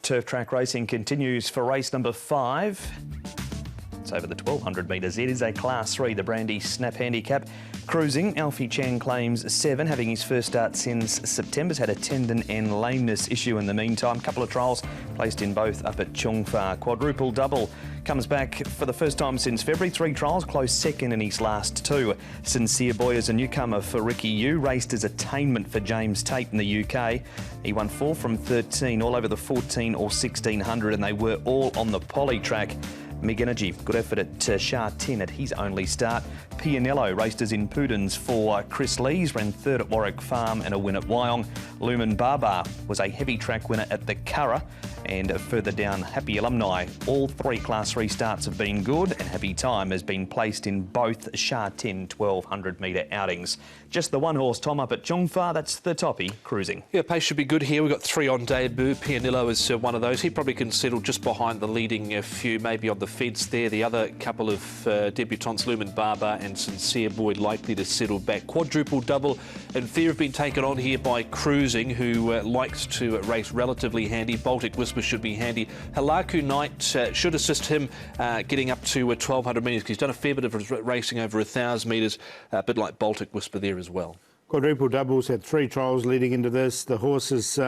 turf track racing continues for race number 5. It's over the 1200 metres. It is a Class 3, the Brandy Snap Handicap. Cruising, Alfie Chan claims 7, having his first start since September's had a tendon and lameness issue in the meantime. Couple of trials placed in both up at Chungfa. Quadruple Double comes back for the first time since February. 3 trials, close second in his last 2. Sincere Boy is a newcomer for Ricky Yu, raced as attainment for James Tate in the UK. He won 4 from 13, all over the 14 or 1600, and they were all on the poly track. Mig Energy, good effort at Sha Tin at his only start. Pianello raced as in Pudens for Chris Lees, ran 3rd at Warwick Farm and a win at Wyong. Lumen Barbar was a heavy track winner at the Curragh. And further down, Happy Alumni. All 3 Class 3 starts have been good, and Happy Time has been placed in both Sha Tin 1200 metre outings. Just the one horse, Tom, up at Chungfa, that's the toppy, Cruising. Yeah, pace should be good here. We've got 3 on debut. Pianello is one of those. He probably can settle just behind the leading few, maybe on the fence there. The other couple of debutants, Lumen Barbar and Sincere Boy, likely to settle back. Quadruple Double and Fear have been taken on here by Cruising, who likes to race relatively handy. Baltic Whisper should be handy. Halaku Knight should assist him getting up to 1200 metres, because he's done a fair bit of racing over 1000 metres, a bit like Baltic Whisper there as well. Quadruple Double's had 3 trials leading into this. The horse is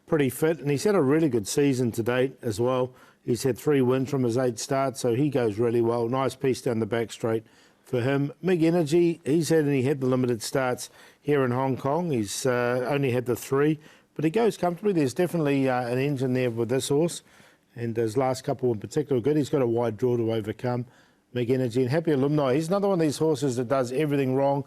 pretty fit, and he's had a really good season to date as well. He's had 3 wins from his 8 starts, so he goes really well. Nice piece down the back straight for him. Mig Energy, he had the limited starts here in Hong Kong. He's only had the 3, but he goes comfortably. There's definitely an engine there with this horse, and his last couple in particular good. He's got a wide draw to overcome. Mig Energy and Happy Alumni, he's another one of these horses that does everything wrong.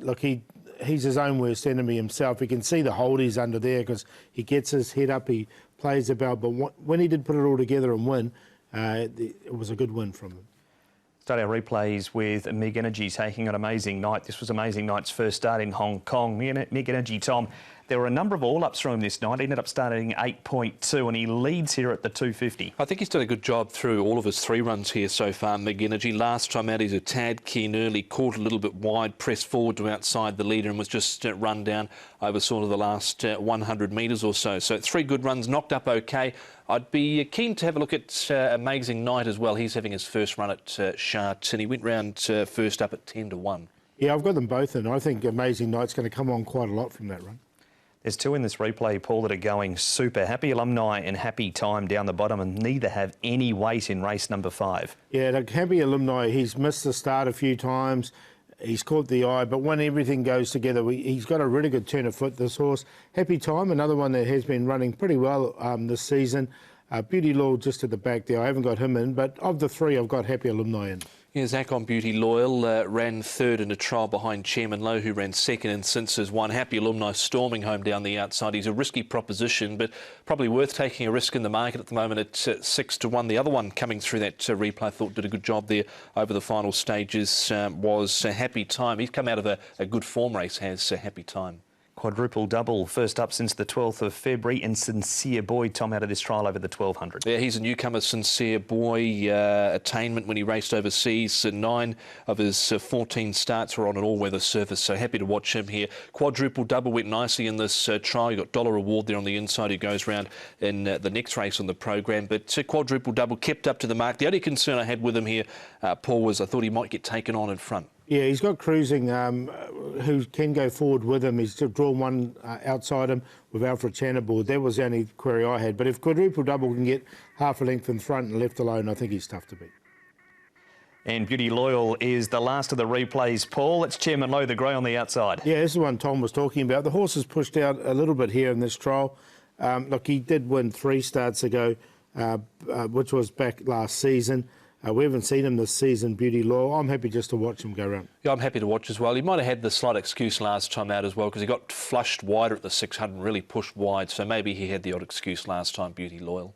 Look, he's his own worst enemy himself. You can see the holdies under there because he gets his head up, he plays about, but when he did put it all together and win, it was a good win from him. Start our replays with Mig Energy taking on Amazing Night. This was Amazing Night's first start in Hong Kong. Mig Energy, Tom, there were a number of all-ups from him this night. He ended up starting 8.2 and he leads here at the 250. I think he's done a good job through all of his 3 runs here so far, Mig Energy. Last time out, he's a tad keen early, caught a little bit wide, pressed forward to outside the leader and was just run down over sort of the last 100 metres or so. So 3 good runs, knocked up okay. I'd be keen to have a look at Amazing Night as well. He's having his first run at Sha Tin. He went round first up at 10-1. Yeah, I've got them both in. I think Amazing Night's going to come on quite a lot from that run. There's 2 in this replay, Paul, that are going super. Happy Alumni and Happy Time down the bottom, and neither have any weight in race number 5. Yeah, look, Happy Alumni, he's missed the start a few times. He's caught the eye, but when everything goes together, he's got a really good turn of foot, this horse. Happy Time, another one that has been running pretty well this season. Beauty Law just at the back there. I haven't got him in, but of the 3, I've got Happy Alumni in. Yeah, Zach on Beauty Loyal ran 3rd in a trial behind Chairman Lowe, who ran 2nd and since has won. Happy Alumni storming home down the outside. He's a risky proposition, but probably worth taking a risk in the market at the moment at 6-1. The other one coming through that replay, I thought did a good job there over the final stages, was Happy Time. He's come out of a good form race, has Happy Time. Quadruple Double, first up since the 12th of February, and Sincere Boy, Tom, out of this trial over the 1200. Yeah, he's a newcomer, Sincere Boy, attainment when he raced overseas. 9 of his 14 starts were on an all-weather surface, so happy to watch him here. Quadruple Double went nicely in this trial. You got dollar reward there on the inside, who goes round in the next race on the program. But Quadruple Double kept up to the mark. The only concern I had with him here, Paul, was I thought he might get taken on in front. Yeah, he's got Cruising, who can go forward with him. He's drawn one outside him with Alfred Chan aboard. That was the only query I had. But if Quadruple Double can get half a length in front and left alone, I think he's tough to beat. And Beauty Loyal is the last of the replays, Paul. It's Chairman Lowe, the grey on the outside. Yeah, this is the one Tom was talking about. The horse has pushed out a little bit here in this trial. Look, he did win 3 starts ago, which was back last season. We haven't seen him this season, Beauty Law. I'm happy just to watch him go round. Yeah, I'm happy to watch as well. He might have had the slight excuse last time out as well, because he got flushed wider at the 600 and really pushed wide. So maybe he had the odd excuse last time, Beauty Loyal.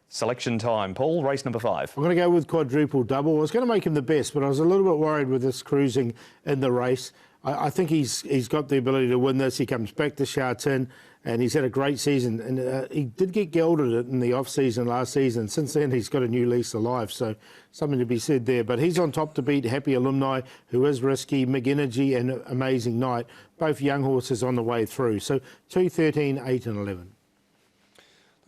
Selection time, Paul, race number 5. I'm going to go with Quadruple Double. I was going to make him the best, but I was a little bit worried with this Cruising in the race. I think he's got the ability to win this. He comes back to Sha Tin, and he's had a great season. And he did get gelded in the off-season last season. Since then, he's got a new lease of life, so something to be said there. But he's on top to beat Happy Alumni, who is risky, Mig Energy and Amazing Night, both young horses on the way through. So 2, 13, 8 and 11.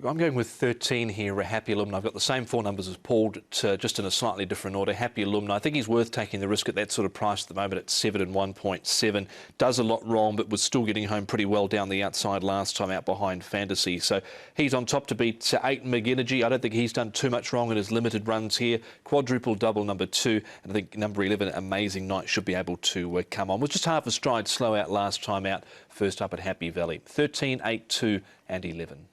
I'm going with 13 here, Happy Alumni. I've got the same 4 numbers as Paul, just in a slightly different order. Happy Alumni. I think he's worth taking the risk at that sort of price at the moment at 7 and 1.7. Does a lot wrong, but was still getting home pretty well down the outside last time out behind Fantasy. So he's on top to beat 8 McEnergy. I don't think he's done too much wrong in his limited runs here. Quadruple double number 2. And I think number 11, Amazing Night, should be able to come on. Was just half a stride slow out last time out. First up at Happy Valley. 13, 8, 2 and 11.